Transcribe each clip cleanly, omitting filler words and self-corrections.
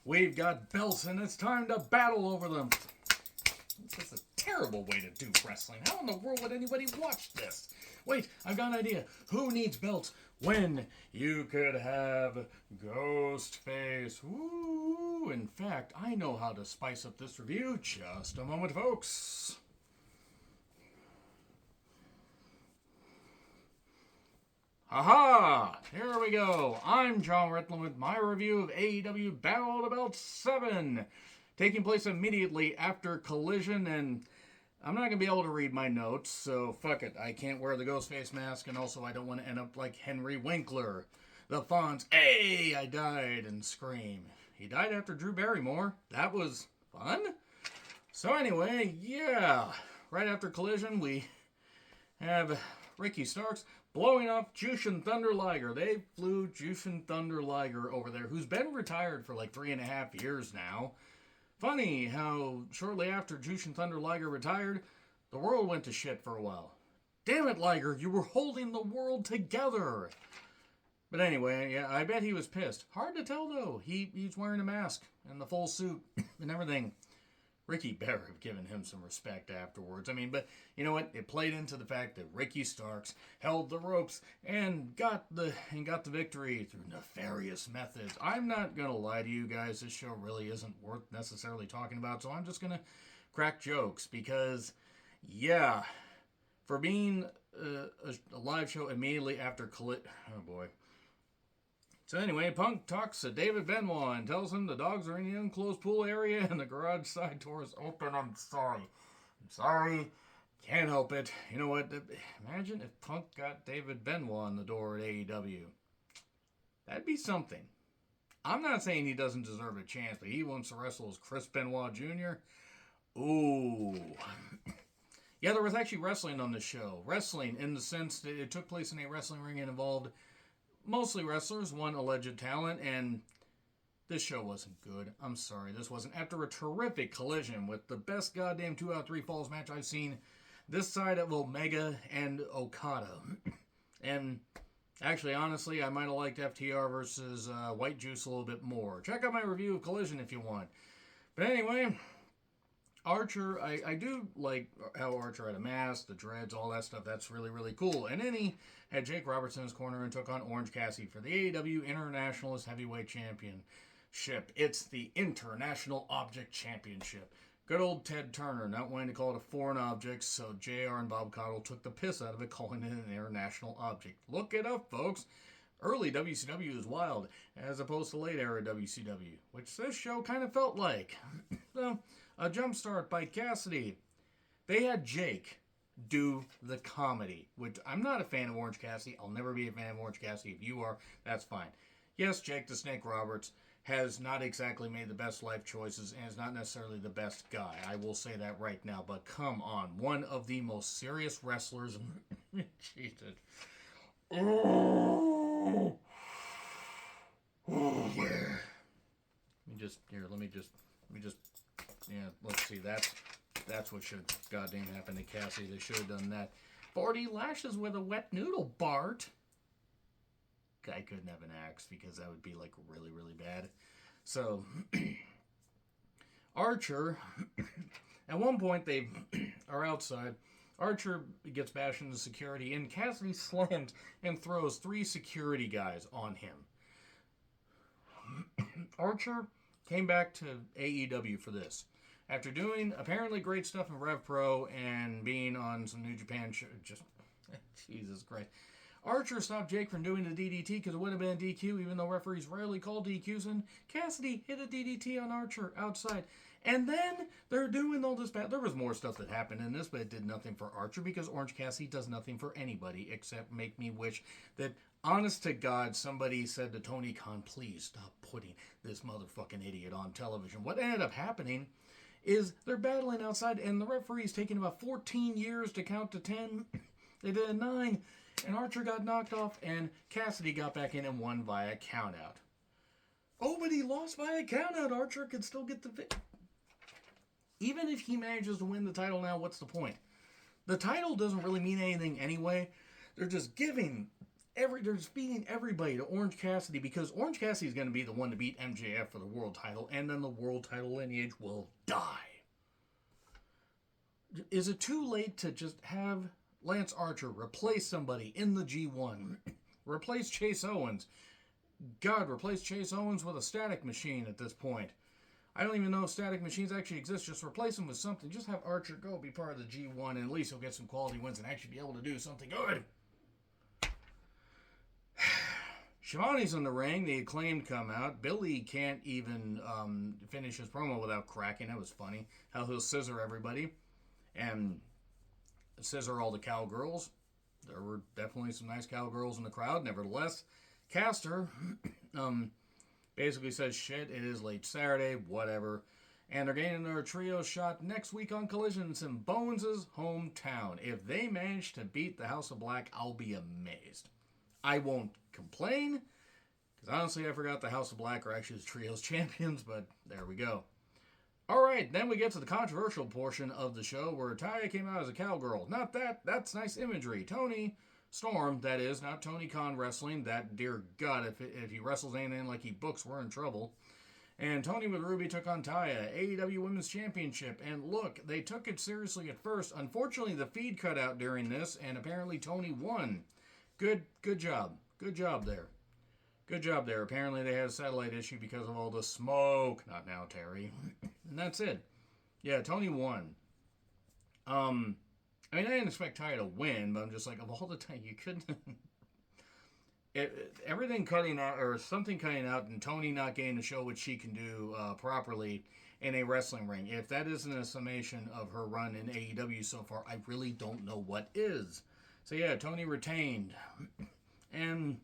We've got belts, and it's time to battle over them. This is a terrible way to do wrestling. How in the world would anybody watch this? Wait, I've got an idea. Who needs belts when you could have Ghostface? Woo! In fact, I know how to spice up this review. Just a moment, folks. Aha! Here we go. I'm John Ritlin with my review of AEW Battle of the Belts 7, taking place immediately after Collision, and I'm not going to be able to read my notes, so fuck it. I can't wear the Ghostface mask, and also I don't want to end up like Henry Winkler. The Fonz, hey, I died, and scream. He died after Drew Barrymore. That was fun. So anyway, yeah. Right after Collision, we have Ricky Starks blowing off Jushin Thunder Liger. They flew Jushin Thunder Liger over there, who's been retired for like 3.5 years now. Funny how shortly after Jushin Thunder Liger retired, the world went to shit for a while. Damn it, Liger, you were holding the world together. But anyway, yeah, I bet he was pissed. Hard to tell, though. He's wearing a mask and the full suit and everything. Ricky better have given him some respect afterwards. I mean, but you know what? It played into the fact that Ricky Starks held the ropes and got the victory through nefarious methods. I'm not gonna lie to you guys. This show really isn't worth necessarily talking about, so I'm just gonna crack jokes because, yeah, for being a live show immediately after oh boy. So anyway, Punk talks to David Benoit and tells him the dogs are in the enclosed pool area and the garage side door is open. I'm sorry. Can't help it. You know what? Imagine if Punk got David Benoit in the door at AEW. That'd be something. I'm not saying he doesn't deserve a chance, but he wants to wrestle as Chris Benoit Jr. Ooh. Yeah, there was actually wrestling on the show. Wrestling in the sense that it took place in a wrestling ring and involved mostly wrestlers, one alleged talent, and this show wasn't good. I'm sorry, this wasn't. After a terrific Collision with the best goddamn 2 out of 3 falls match I've seen this side of Omega and Okada. And actually, honestly, I might have liked FTR versus White Juice a little bit more. Check out my review of Collision if you want. But anyway, Archer, I do like how Archer had a mask, the dreads, all that stuff. That's really, really cool. And then he had Jake Roberts in his corner and took on Orange Cassidy for the AEW Internationalist Heavyweight Championship. It's the International Object Championship. Good old Ted Turner, not wanting to call it a foreign object, so JR and Bob Caudle took the piss out of it, calling it an international object. Look it up, folks. Early WCW is wild, as opposed to late era WCW, which this show kind of felt like. So, a jump start by Cassidy. They had Jake do the comedy, which I'm not a fan of Orange Cassidy. I'll never be a fan of Orange Cassidy. If you are, that's fine. Yes, Jake the Snake Roberts has not exactly made the best life choices and is not necessarily the best guy. I will say that right now, but come on. One of the most serious wrestlers. Jesus. Oh, yeah. Let me just, yeah, let's see, that's what should goddamn happen to Cassie. They should have done that. 40 lashes with a wet noodle, Bart. I couldn't have an axe because that would be like really, really bad. So, Archer, at one point they are outside. Archer gets bashed into security, and Cassidy slams and throws 3 security guys on him. Archer came back to AEW for this. After doing apparently great stuff in Rev Pro and being on some New Japan show, just, Jesus Christ. Archer stopped Jake from doing the DDT because it would have been a DQ, even though referees rarely call DQs, and Cassidy hit a DDT on Archer outside. And then they're doing all this bad. There was more stuff that happened in this, but it did nothing for Archer because Orange Cassidy does nothing for anybody except make me wish that, honest to God, somebody said to Tony Khan, please stop putting this motherfucking idiot on television. What ended up happening is they're battling outside, and the referee's taking about 14 years to count to 10. They did a 9, and Archer got knocked off, and Cassidy got back in and won via countout. Oh, but he lost via countout. Archer could still get the victory. Even if he manages to win the title now, what's the point? The title doesn't really mean anything anyway. They're just giving they're just beating everybody to Orange Cassidy because Orange Cassidy is going to be the one to beat MJF for the world title, and then the world title lineage will die. Is it too late to just have Lance Archer replace somebody in the G1? Replace Chase Owens. God, replace Chase Owens with a static machine at this point. I don't even know if static machines actually exist. Just replace them with something. Just have Archer go be part of the G1, and at least he'll get some quality wins and actually be able to do something good. Shivani's in the ring. The Acclaimed come out. Billy can't even finish his promo without cracking. That was funny. How he'll scissor everybody. And scissor all the cowgirls. There were definitely some nice cowgirls in the crowd. Nevertheless, Caster basically says, shit, it is late Saturday, whatever. And they're getting another trio shot next week on Collision. It's in Bones' hometown. If they manage to beat the House of Black, I'll be amazed. I won't complain, because honestly I forgot the House of Black are actually the trio's champions, but there we go. Alright, then we get to the controversial portion of the show where Taya came out as a cowgirl. Not that, that's nice imagery. Tony Storm, that is, not Tony Khan wrestling. That, dear God, if he wrestles anything like he books, we're in trouble. And Tony with Ruby took on Taya, AEW Women's Championship. And look, they took it seriously at first. Unfortunately, the feed cut out during this, and apparently Tony won. Good job. Good job there. Good job there. Apparently they had a satellite issue because of all the smoke. Not now, Terry. And that's it. Yeah, Tony won. I mean, I didn't expect Taya to win, but I'm just like, of all the time, you couldn't... everything cutting out, or something cutting out, and Tony not getting to show what she can do properly in a wrestling ring. If that isn't a summation of her run in AEW so far, I really don't know what is. So yeah, Tony retained. And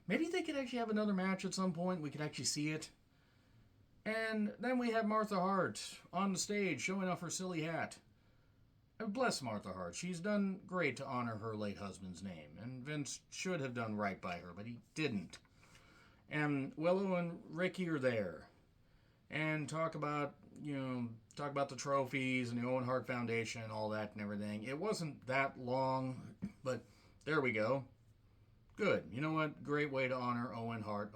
maybe they could actually have another match at some point. We could actually see it. And then we have Martha Hart on the stage showing off her silly hat. Bless Martha Hart. She's done great to honor her late husband's name. And Vince should have done right by her, but he didn't. And Willow and Ricky are there. And talk about the trophies and the Owen Hart Foundation and all that and everything. It wasn't that long, but there we go. Good. You know what? Great way to honor Owen Hart.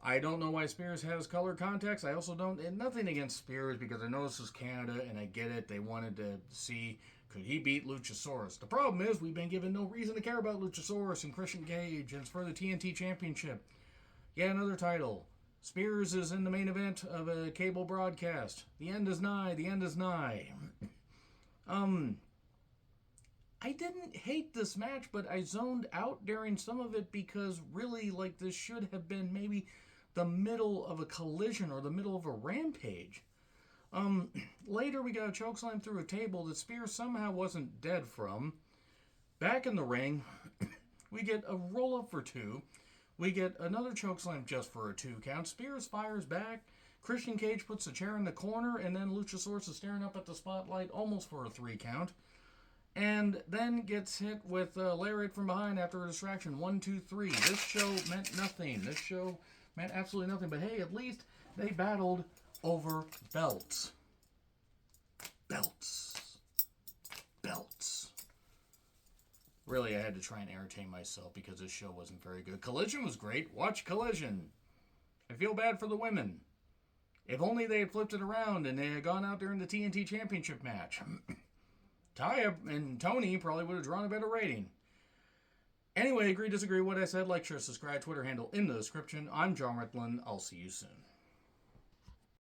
I don't know why Spears has color contacts. I also don't... And nothing against Spears, because I know this is Canada, and I get it. They wanted to see, could he beat Luchasaurus? The problem is, we've been given no reason to care about Luchasaurus and Christian Cage, and it's for the TNT Championship. Yeah, another title. Spears is in the main event of a cable broadcast. The end is nigh. The end is nigh. I didn't hate this match, but I zoned out during some of it because really, like, this should have been maybe the middle of a Collision or the middle of a Rampage. Later we got a chokeslam through a table that Spears somehow wasn't dead from. Back in the ring, we get a roll-up for 2. We get another chokeslam just for a 2 count. Spears fires back. Christian Cage puts a chair in the corner, and then Luchasaurus is staring up at the spotlight almost for a 3 count. And then gets hit with a lariat from behind after a distraction. 1, 2, 3. This show meant nothing. This show meant absolutely nothing. But hey, at least they battled over belts. Belts. Really, I had to try and entertain myself because this show wasn't very good. Collision was great. Watch Collision. I feel bad for the women. If only they had flipped it around and they had gone out during the TNT Championship match. Taya and Tony probably would have drawn a better rating. Anyway, agree, disagree, what I said, like, share, subscribe, Twitter handle in the description. I'm John Ritlin. I'll see you soon.